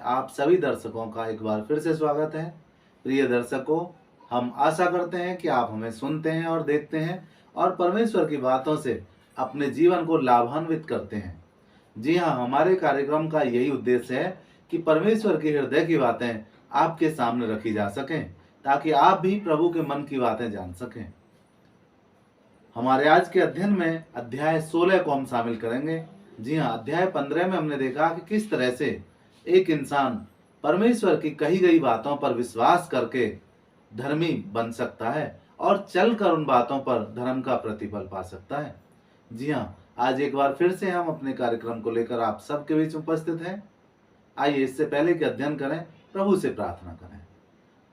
आप सभी दर्शकों का एक बार फिर से स्वागत है। प्रिय दर्शकों, हम आशा करते हैं कि आप हमें सुनते हैं और देखते हैं और परमेश्वर की बातों से अपने जीवन को लाभान्वित करते हैं। जी हाँ, हमारे कार्यक्रम का यही उद्देश्य है कि परमेश्वर के हृदय की बातें आपके सामने रखी जा सकें, ताकि आप भी प्रभु के मन की बातें जान सकें। हमारे आज के अध्ययन में अध्याय 16 को हम शामिल करेंगे। जी हाँ, अध्याय 15 में हमने देखा कि किस तरह से एक इंसान परमेश्वर की कही गई बातों पर विश्वास करके धर्मी बन सकता है और चलकर उन बातों पर धर्म का प्रतिफल पा सकता है। जी हाँ, आज एक बार फिर से हम अपने कार्यक्रम को लेकर आप सबके बीच उपस्थित हैं। आइए इससे पहले कि अध्ययन करें, प्रभु से प्रार्थना करें।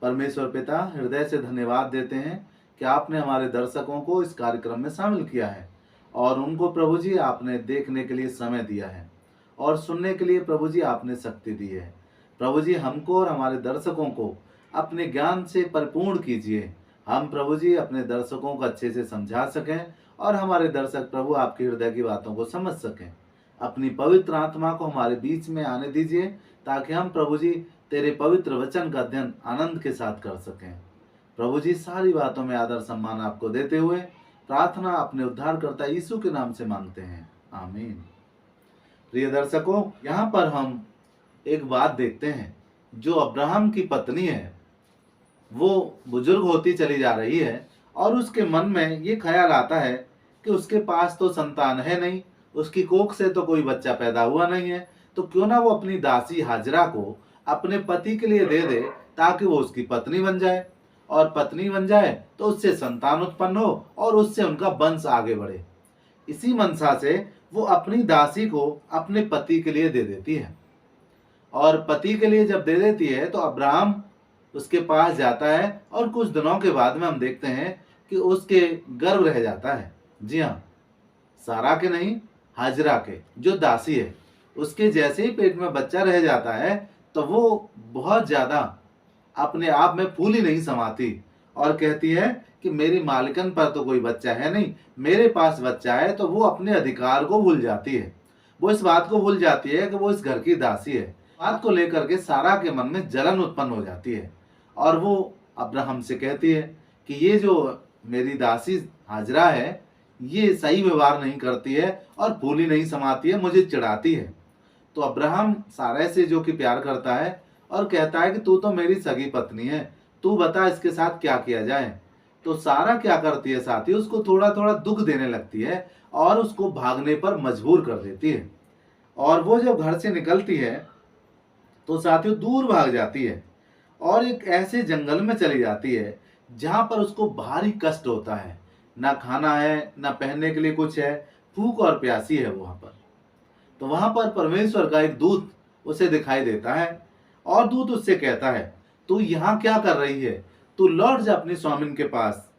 परमेश्वर पिता, हृदय से धन्यवाद देते हैं कि आपने हमारे दर्शकों को इस कार्यक्रम में शामिल किया है और उनको प्रभु जी आपने देखने के लिए समय दिया है और सुनने के लिए प्रभु जी आपने शक्ति दी है। प्रभु जी, हमको और हमारे दर्शकों को अपने ज्ञान से परिपूर्ण कीजिए। हम प्रभु जी अपने दर्शकों को अच्छे से समझा सकें और हमारे दर्शक प्रभु आपके हृदय की बातों को समझ सकें। अपनी पवित्र आत्मा को हमारे बीच में आने दीजिए, ताकि हम प्रभु जी तेरे पवित्र वचन का अध्ययन आनंद के साथ कर सकें। प्रभु जी, सारी बातों में आदर सम्मान आपको देते हुए प्रार्थना अपने उद्धारकर्ता यीशु के नाम से मांगते हैं, आमीन। प्रिय दर्शकों, यहाँ पर हम एक बात देखते हैं। जो अब्राहम की पत्नी है, वो बुजुर्ग होती चली जा रही है और उसके मन में ये ख्याल आता है कि उसके पास तो संतान है नहीं, उसकी कोख से तो कोई बच्चा पैदा हुआ नहीं है, तो क्यों ना वो अपनी दासी हाजरा को अपने पति के लिए दे दे, ताकि वो उसकी पत्नी बन जाए और पत्नी बन जाए तो उससे संतान उत्पन्न हो और उससे उनका वंश आगे बढ़े। इसी मनसा से वो अपनी दासी को अपने पति के लिए दे देती है और पति के लिए जब दे देती है तो अब्राहम उसके पास जाता है और कुछ दिनों के बाद में हम देखते हैं कि उसके गर्भ रह जाता है। जी हाँ, सारा के नहीं, हाजरा के, जो दासी है, उसके जैसे ही पेट में बच्चा रह जाता है तो वो बहुत ज्यादा अपने आप में फूली नहीं समाती और कहती है कि मेरी मालिकन पर तो कोई बच्चा है नहीं, मेरे पास बच्चा है। तो वो अपने अधिकार को भूल जाती है। वो इस बात को भूल जाती है कि वो इस घर की दासी है। बात को लेकर के सारा के मन में जलन उत्पन्न हो जाती है और वो अब्राहम से कहती है कि ये जो मेरी दासी हाजरा है, ये सही व्यवहार नहीं करती है और फूली नहीं समाती है, मुझे चिढ़ाती है। तो अब्राहम सारा से जो कि प्यार करता है और कहता है कि तू तो मेरी सगी पत्नी है, तू बता इसके साथ क्या किया जाए। तो सारा क्या करती है साथी, उसको थोड़ा थोड़ा दुख देने लगती है और उसको भागने पर मजबूर कर देती है। और वो जब घर से निकलती है तो साथियों दूर भाग जाती है और एक ऐसे जंगल में चली जाती है जहां पर उसको भारी कष्ट होता है। ना खाना है, ना पहनने के लिए कुछ है, भूख और प्यासी है वहां पर। तो वहां पर परमेश्वर का एक दूत उसे दिखाई देता है और दूत उससे कहता है, तू यहाँ क्या कर रही है, तू लौट जा अपनी स्वामिन के पास।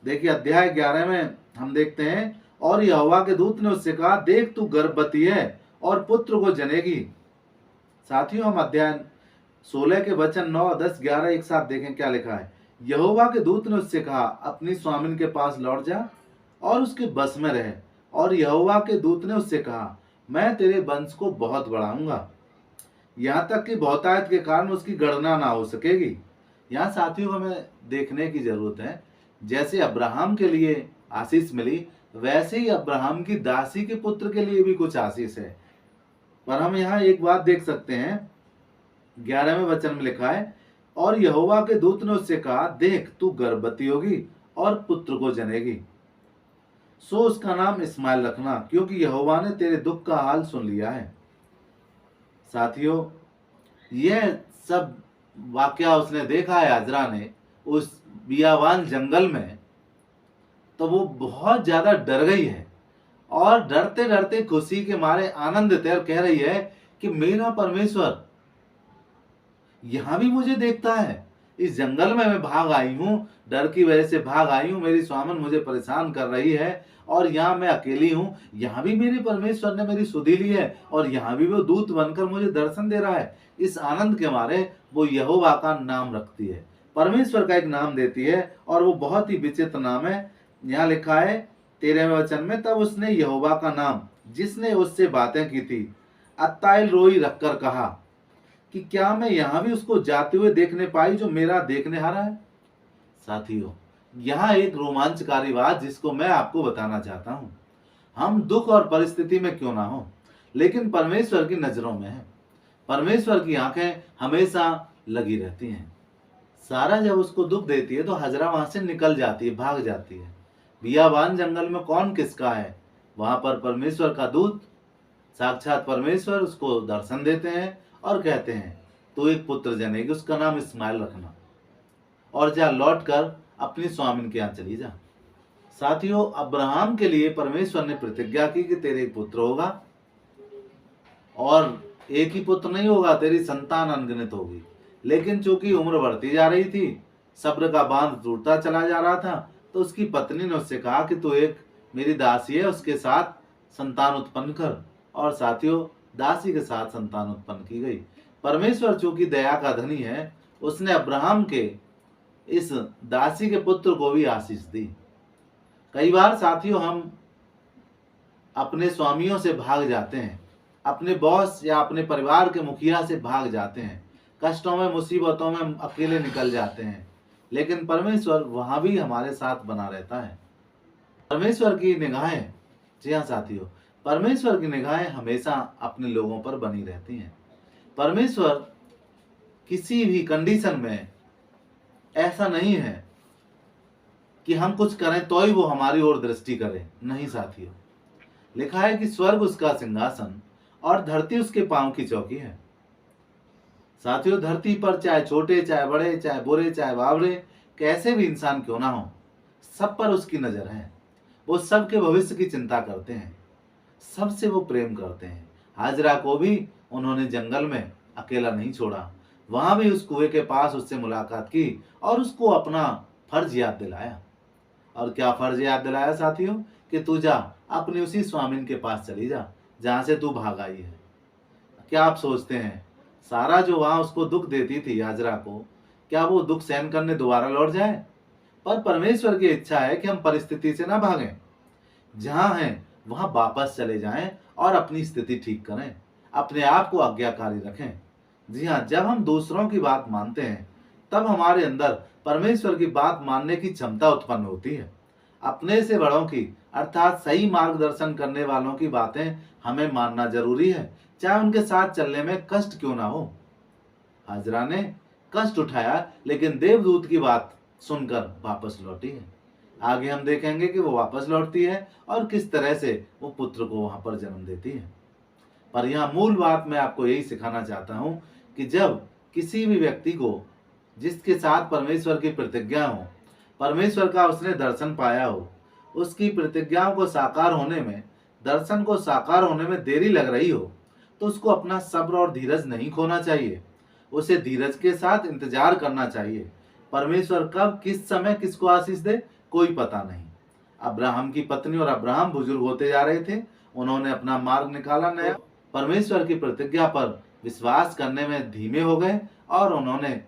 देखिए अध्याय 11 में हम देखते हैं, और यहोवा के दूत ने उससे कहा, देख तू गर्भवती है और पुत्र को जनेगी। साथियों, हम अध्याय 16 के वचन 9, 10, 11 एक साथ देखें क्या लिखा है। यहोवा के दूत ने उससे कहा, अपनी स्वामिन के पास लौट जा और उसके बस में रह। और यहोवा के दूत ने उससे कहा, मैं तेरे वंश को बहुत बढ़ाऊंगा, यहाँ तक कि बहुतायत के कारण उसकी गणना ना हो सकेगी। यहाँ साथियों हमें देखने की जरूरत है, जैसे अब्राहम के लिए आशीष मिली, वैसे ही अब्राहम की दासी के पुत्र के लिए भी कुछ आशीष है। पर हम यहाँ एक बात देख सकते हैं, 11वें वचन में लिखा है, और यहोवा के दूत ने उससे कहा, देख तू गर्भवती होगी और पुत्र को जनेगी, सो उसका नाम इस्माइल रखना, क्योंकि यहोवा ने तेरे दुख का हाल सुन लिया है। साथियों, यह सब वाकया उसने देखा है हाजरा ने उस बियावान जंगल में, तो वो बहुत ज्यादा डर गई है और डरते डरते खुशी के मारे आनंदित है और कह रही है कि मेरा परमेश्वर यहां भी मुझे देखता है। इस जंगल में मैं भाग आई हूं, डर की वजह से भाग आई हूं, मेरी स्वामन मुझे परेशान कर रही है और यहाँ मैं अकेली हूं। यहाँ भी मेरे परमेश्वर ने मेरी सुधि ली है और यहाँ भी वो दूत बनकर मुझे दर्शन दे रहा है। इस आनंद के मारे वो यहोवा का नाम रखती है, परमेश्वर का एक नाम देती है और वो बहुत ही विचित्र नाम है। यहाँ लिखा है 13वें वचन में, तब उसने यहोवा का नाम जिसने उससे बातें की थी अत्ताइल रोई रखकर कहा, कि क्या मैं यहाँ भी उसको जाते हुए देखने पाई जो मेरा देखने हारा है। साथियों, यहाँ एक रोमांचकारी बात जिसको मैं आपको बताना चाहता हूँ। हम दुख और परिस्थिति में क्यों ना हो, लेकिन परमेश्वर की नजरों में है। परमेश्वर की आंखें हमेशा लगी रहती हैं। सारा जब उसको दुख देती है तो हजरा वहां से निकल जाती है, भाग जाती है। बियाबान जंगल में कौन किसका है, वहां पर परमेश्वर का दूत, साक्षात परमेश्वर उसको दर्शन देते हैं और कहते हैं तू एक पुत्र जनेगी, उसका नाम इस्माइल रखना, और जा लौट कर अपनी स्वामिन के यहाँ चली जा। साथियों, अब्राहम के लिए परमेश्वर ने प्रतिज्ञा की कि तेरे एक पुत्र होगा, और एक ही पुत्र नहीं होगा, तेरी संतान अनगिनत होगी। लेकिन चूंकि उम्र बढ़ती जा रही थी, सब्र का बांध टूटता चला जा रहा था, तो उसकी पत्नी ने उससे कहा कि तू एक मेरी दासी है, उसके साथ संतान उत्पन्न कर। और साथियों, दासी के साथ संतान उत्पन्न की गई। परमेश्वर चूंकि दया का धनी है, उसने अब्राहम के इस दासी के पुत्र को भी आशीष दी। कई बार साथियों, हम अपने स्वामियों से भाग जाते हैं, अपने बॉस या अपने परिवार के मुखिया से भाग जाते हैं, कष्टों में मुसीबतों में हम अकेले निकल जाते हैं, लेकिन परमेश्वर वहां भी हमारे साथ बना रहता है। परमेश्वर की निगाहें, जी हाँ साथियों, परमेश्वर की निगाहें हमेशा अपने लोगों पर बनी रहती हैं। परमेश्वर किसी भी कंडीशन में ऐसा नहीं है कि हम कुछ करें तो ही वो हमारी ओर दृष्टि करे। नहीं साथियों, लिखा है कि स्वर्ग उसका सिंहासन और धरती उसके पांव की चौकी है। साथियों, धरती पर चाहे छोटे, चाहे बड़े, चाहे बुरे, चाहे बावरे, कैसे भी इंसान क्यों ना हो, सब पर उसकी नजर है। वो सबके भविष्य की चिंता करते हैं, सबसे वो प्रेम करते हैं। हाजरा को भी उन्होंने जंगल में अकेला नहीं छोड़ा, वहां भी उस कुएं के पास उससे मुलाकात की और उसको अपना फर्ज याद दिलाया। और क्या फर्ज याद दिलाया साथियों, कि तू जा अपनी उसी स्वामिन के पास चली जा जहां से तू भाग आई है। क्या आप सोचते हैं, सारा जो वहां उसको दुख देती थी हाजरा को, क्या वो दुख सहन करने दोबारा लौट जाए? पर परमेश्वर की इच्छा है कि हम परिस्थिति से ना भागें, जहां हैं वहां वापस चले जाएं और अपनी स्थिति ठीक करें, अपने आप को आज्ञाकारी रखें। जी हाँ, जब हम दूसरों की बात मानते हैं, तब हमारे अंदर परमेश्वर की बात मानने की क्षमता उत्पन्न होती है। अपने से बड़ों की, अर्थात सही मार्गदर्शन करने वालों की बातें हमें मानना जरूरी है, चाहे उनके साथ चलने में कष्ट क्यों ना हो। हाजरा ने कष्ट उठाया, लेकिन देवदूत की बात सुनकर वापस लौटी है। आगे हम देखेंगे कि वो वापस लौटती है और किस तरह से वो पुत्र को वहां पर जन्म देती है। पर यहाँ मूल बात मैं आपको यही सिखाना चाहता हूँ कि जब किसी भी व्यक्ति को, जिसके साथ परमेश्वर की प्रतिज्ञा हो, परमेश्वर का उसने दर्शन पाया हो, उसकी प्रतिज्ञाओं को साकार होने में, दर्शन को साकार होने में देरी लग रही हो, तो उसको अपना सब्र और धीरज नहीं खोना चाहिए। उसे धीरज के साथ इंतजार करना चाहिए। परमेश्वर कब किस समय किसको आशीष दे, कोई पता नहीं। अब्राहम की पत्नी और अब्राहम बुजुर्ग होते जा रहे थे, उन्होंने अपना मार्ग निकाला नया, परमेश्वर की प्रतिज्ञा पर विश्वास करने में धीमे हो गए और उन्होंने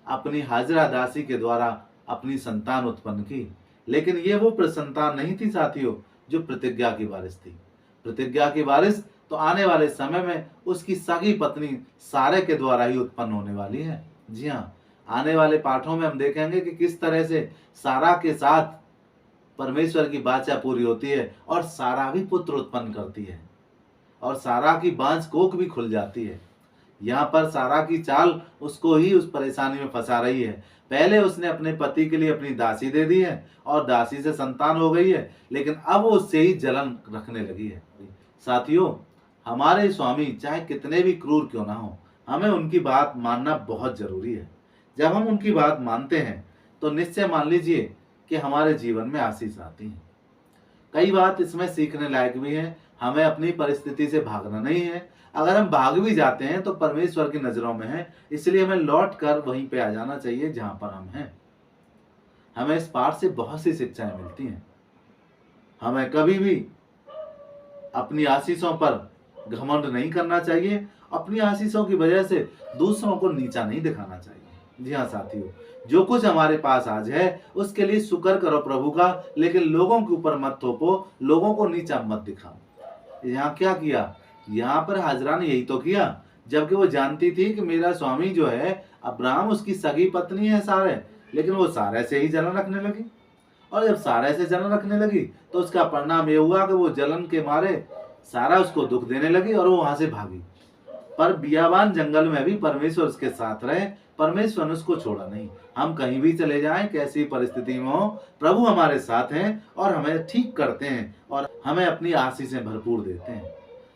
अपनी हाजरा दासी के द्वारा अपनी संतान उत्पन्न की। लेकिन ये वो संतान नहीं थी साथियों जो प्रतिज्ञा की वारिस थी। प्रतिज्ञा की वारिस तो आने वाले समय में उसकी सगी पत्नी सारे के द्वारा ही उत्पन्न होने वाली है। जी हाँ, आने वाले पाठों में हम देखेंगे कि किस तरह से सारा के साथ परमेश्वर की वाचा पूरी होती है और सारा भी पुत्र उत्पन्न करती है और सारा की बांझ कोख भी खुल जाती है। यहाँ पर सारा की चाल उसको ही उस परेशानी में फंसा रही है। पहले उसने अपने पति के लिए अपनी दासी दे दी है और दासी से संतान हो गई है, लेकिन अब वो उससे ही जलन रखने लगी है। साथियों, हमारे स्वामी चाहे कितने भी क्रूर क्यों ना हो, हमें उनकी बात मानना बहुत जरूरी है। जब हम उनकी बात मानते हैं तो निश्चय मान लीजिए कि हमारे जीवन में आशीष आती है। कई बात इसमें सीखने लायक भी है। हमें अपनी परिस्थिति से भागना नहीं है। अगर हम भाग भी जाते हैं तो परमेश्वर की नजरों में है, इसलिए हमें लौट कर वहीं पे आ जाना चाहिए जहां पर हम हैं। हमें इस पाठ से बहुत सी शिक्षाएं मिलती हैं। हमें कभी भी अपनी आशीषों पर घमंड नहीं करना चाहिए, अपनी आशीषों की वजह से दूसरों को नीचा नहीं दिखाना चाहिए। जी हाँ साथियों, जो कुछ हमारे पास आज है उसके लिए शुक्र करो प्रभु का, लेकिन लोगों के ऊपर मत थोपो, लोगों को नीचा मत दिखाओ। यहाँ क्या किया, यहाँ पर हाजरा ने यही तो किया। जबकि वो जानती थी कि मेरा स्वामी जो है अब्राहम उसकी सगी पत्नी है सारे, लेकिन वो सारे से ही जलन रखने लगी। और जब सारे से जलन रखने लगी तो उसका परिणाम ये हुआ कि वो जलन के मारे सारा उसको दुख देने लगी और वो वहां से भागी। पर बियाबान जंगल में भी परमेश्वर उसके साथ रहे, परमेश्वर ने उसको छोड़ा नहीं। हम कहीं भी चले जाएं, कैसी परिस्थिति में हो, प्रभु हमारे साथ हैं और हमें ठीक करते हैं और हमें अपनी आशीषें भरपूर देते हैं।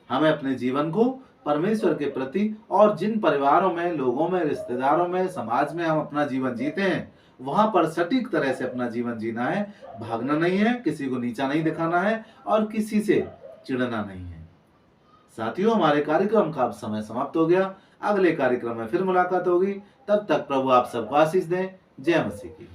हमें अपने जीवन को परमेश्वर के प्रति और जिन परिवारों में, लोगों में, रिश्तेदारों में, समाज में हम अपना जीवन जीते हैं, वहां पर सटीक तरह से अपना जीवन जीना है। भागना नहीं है, किसी को नीचा नहीं दिखाना है और किसी से चिढ़ना नहीं है। साथियों, हमारे कार्यक्रम का अब समय समाप्त हो गया। अगले कार्यक्रम में फिर मुलाकात होगी। तब तक प्रभु आप सबको आशीष दें। जय मसीह की।